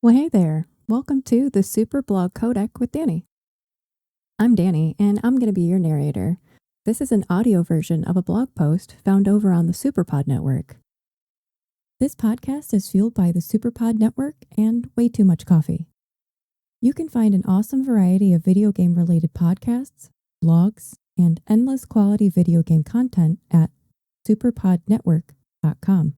Well, hey there. Welcome to the Super Blog Codec with Danny. I'm Danny, and I'm going to be your narrator. This is an audio version of a blog post found over on the Superpod Network. This podcast is fueled by the Superpod Network and way too much coffee. You can find an awesome variety of video game-related podcasts, blogs, and endless quality video game content at superpodnetwork.com.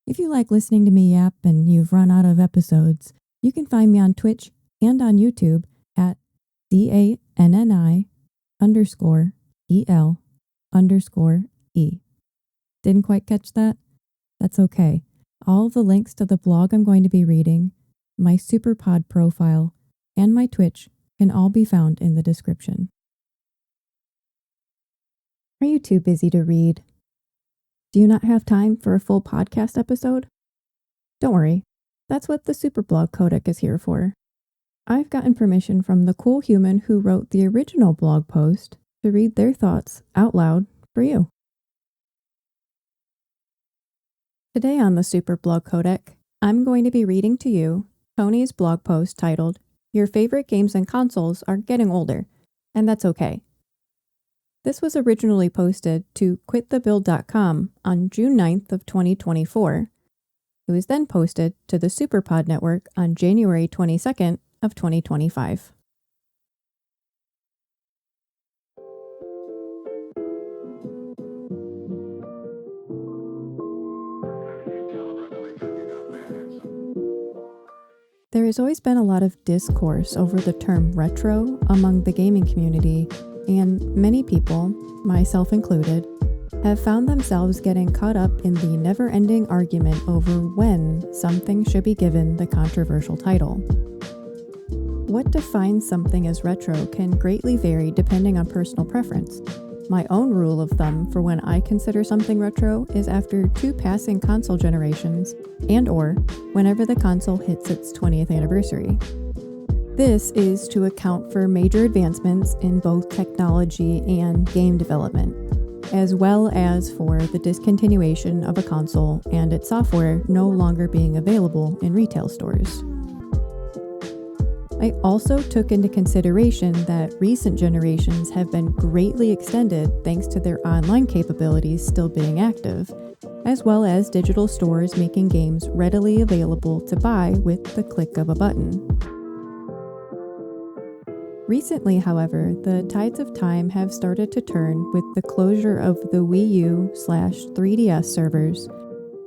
If you like listening to me yap and you've run out of episodes, you can find me on Twitch and on YouTube at DANNI_EL_E. Didn't quite catch that? That's okay. All of the links to the blog I'm going to be reading, my Superpod profile, and my Twitch can all be found in the description. Are you too busy to read? Do you not have time for a full podcast episode? Don't worry, that's what the Superblog Codec is here for. I've gotten permission from the cool human who wrote the original blog post to read their thoughts out loud for you. Today on the Superblog Codec, I'm going to be reading to you Tony's blog post titled, "Your Favorite Games and Consoles Are Getting Older, and That's Okay." This was originally posted to quitthebuild.com on June 9th of 2024. It was then posted to the Superpod Network on January 22nd of 2025. There has always been a lot of discourse over the term retro among the gaming community, and many people, myself included, have found themselves getting caught up in the never-ending argument over when something should be given the controversial title. What defines something as retro can greatly vary depending on personal preference. My own rule of thumb for when I consider something retro is after 2 passing console generations and/or whenever the console hits its 20th anniversary. This is to account for major advancements in both technology and game development, as well as for the discontinuation of a console and its software no longer being available in retail stores. I also took into consideration that recent generations have been greatly extended thanks to their online capabilities still being active, as well as digital stores making games readily available to buy with the click of a button. Recently, however, the tides of time have started to turn with the closure of the Wii U/3DS servers,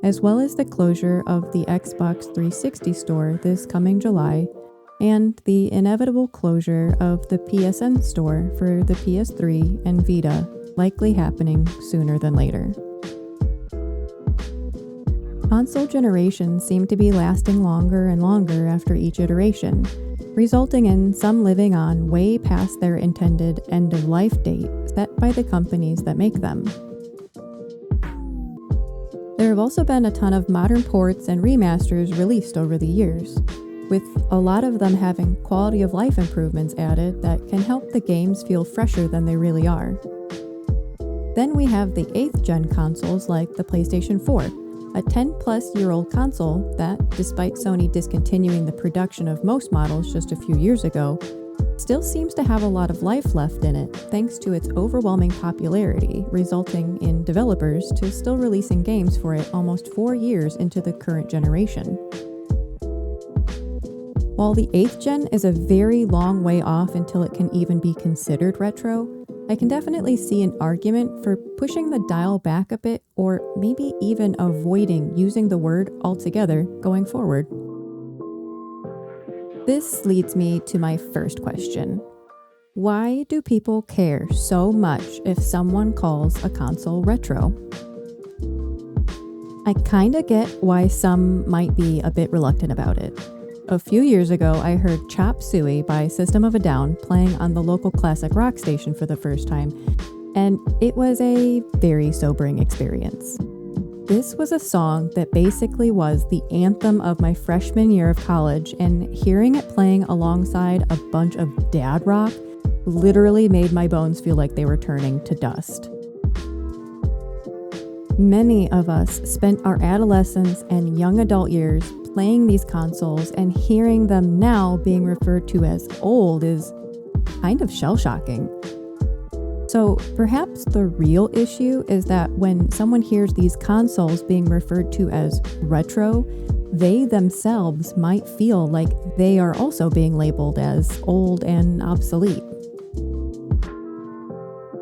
as well as the closure of the Xbox 360 store this coming July, and the inevitable closure of the PSN store for the PS3 and Vita, likely happening sooner than later. Console generations seem to be lasting longer and longer after each iteration, resulting in some living on way past their intended end-of-life date set by the companies that make them. There have also been a ton of modern ports and remasters released over the years, with a lot of them having quality of life improvements added that can help the games feel fresher than they really are. Then we have the 8th gen consoles like the PlayStation 4, a 10-plus-year-old console that, despite Sony discontinuing the production of most models just a few years ago, still seems to have a lot of life left in it thanks to its overwhelming popularity, resulting in developers to still releasing games for it almost 4 years into the current generation. While the 8th gen is a very long way off until it can even be considered retro, I can definitely see an argument for pushing the dial back a bit or maybe even avoiding using the word altogether going forward. This leads me to my first question. Why do people care so much if someone calls a console retro? I kinda get why some might be a bit reluctant about it. A few years ago, I heard Chop Suey by System of a Down playing on the local classic rock station for the first time, and it was a very sobering experience. This was a song that basically was the anthem of my freshman year of college, and hearing it playing alongside a bunch of dad rock literally made my bones feel like they were turning to dust. Many of us spent our adolescence and young adult years playing these consoles, and hearing them now being referred to as old is kind of shell-shocking. So perhaps the real issue is that when someone hears these consoles being referred to as retro, they themselves might feel like they are also being labeled as old and obsolete.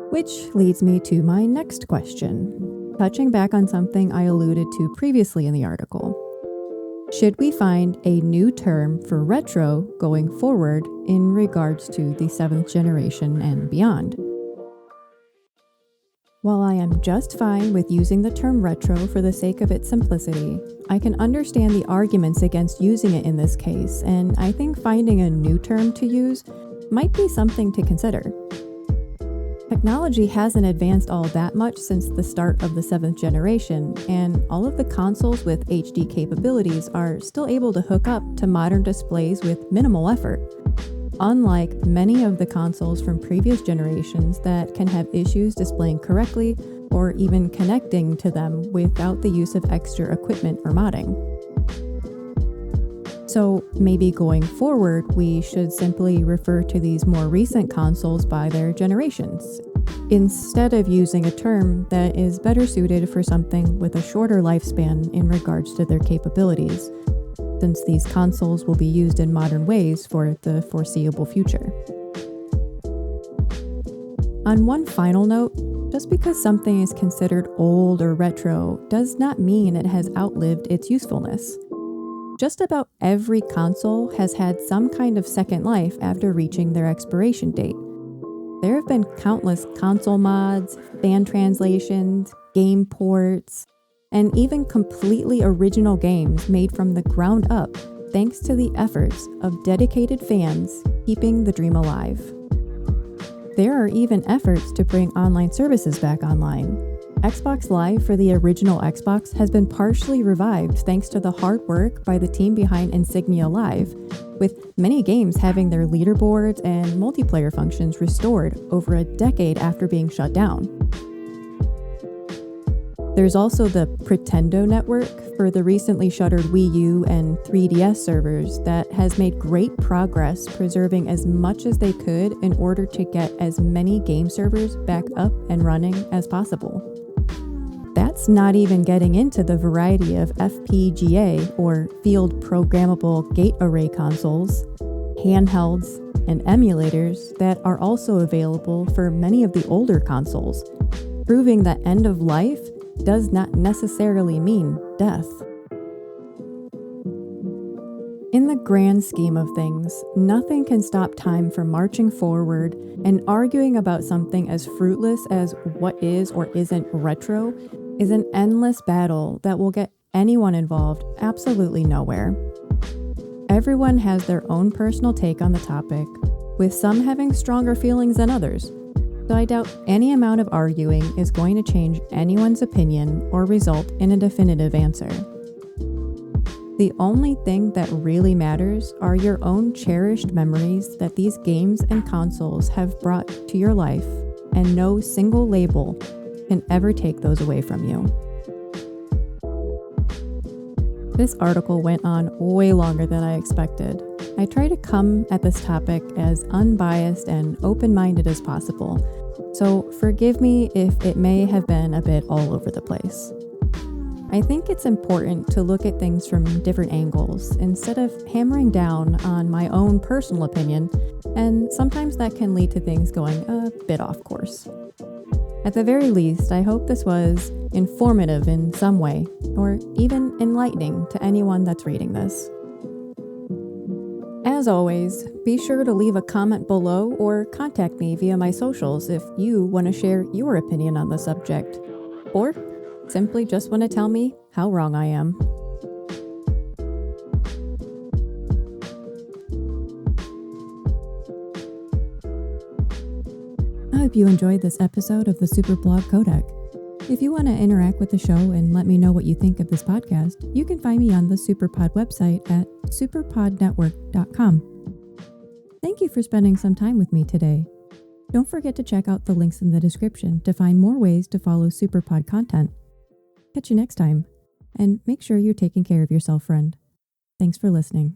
Which leads me to my next question, touching back on something I alluded to previously in the article. Should we find a new term for retro going forward in regards to the 7th generation and beyond? While I am just fine with using the term retro for the sake of its simplicity, I can understand the arguments against using it in this case, and I think finding a new term to use might be something to consider. Technology hasn't advanced all that much since the start of the 7th generation, and all of the consoles with HD capabilities are still able to hook up to modern displays with minimal effort, unlike many of the consoles from previous generations that can have issues displaying correctly or even connecting to them without the use of extra equipment or modding. So maybe going forward, we should simply refer to these more recent consoles by their generations, instead of using a term that is better suited for something with a shorter lifespan in regards to their capabilities, since these consoles will be used in modern ways for the foreseeable future. On one final note, just because something is considered old or retro does not mean it has outlived its usefulness. Just about every console has had some kind of second life after reaching their expiration date. There have been countless console mods, fan translations, game ports, and even completely original games made from the ground up thanks to the efforts of dedicated fans keeping the dream alive. There are even efforts to bring online services back online. Xbox Live for the original Xbox has been partially revived thanks to the hard work by the team behind Insignia Live, with many games having their leaderboards and multiplayer functions restored over a decade after being shut down. There's also the Pretendo network for the recently shuttered Wii U and 3DS servers that has made great progress preserving as much as they could in order to get as many game servers back up and running as possible. That's not even getting into the variety of FPGA or field programmable gate array consoles, handhelds, and emulators that are also available for many of the older consoles, proving that end of life does not necessarily mean death. In the grand scheme of things, nothing can stop time from marching forward, and arguing about something as fruitless as what is or isn't retro is an endless battle that will get anyone involved absolutely nowhere. Everyone has their own personal take on the topic, with some having stronger feelings than others, so I doubt any amount of arguing is going to change anyone's opinion or result in a definitive answer. The only thing that really matters are your own cherished memories that these games and consoles have brought to your life, and no single label can ever take those away from you. This article went on way longer than I expected. I try to come at this topic as unbiased and open-minded as possible, so forgive me if it may have been a bit all over the place. I think it's important to look at things from different angles instead of hammering down on my own personal opinion, and sometimes that can lead to things going a bit off course. At the very least, I hope this was informative in some way, or even enlightening to anyone that's reading this. As always, be sure to leave a comment below or contact me via my socials if you want to share your opinion on the subject, or simply just want to tell me how wrong I am. I hope you enjoyed this episode of the Superblog Codec. If you want to interact with the show and let me know what you think of this podcast, you can find me on the Superpod website at superpodnetwork.com. Thank you for spending some time with me today. Don't forget to check out the links in the description to find more ways to follow Superpod content. Catch you next time. And make sure you're taking care of yourself, friend. Thanks for listening.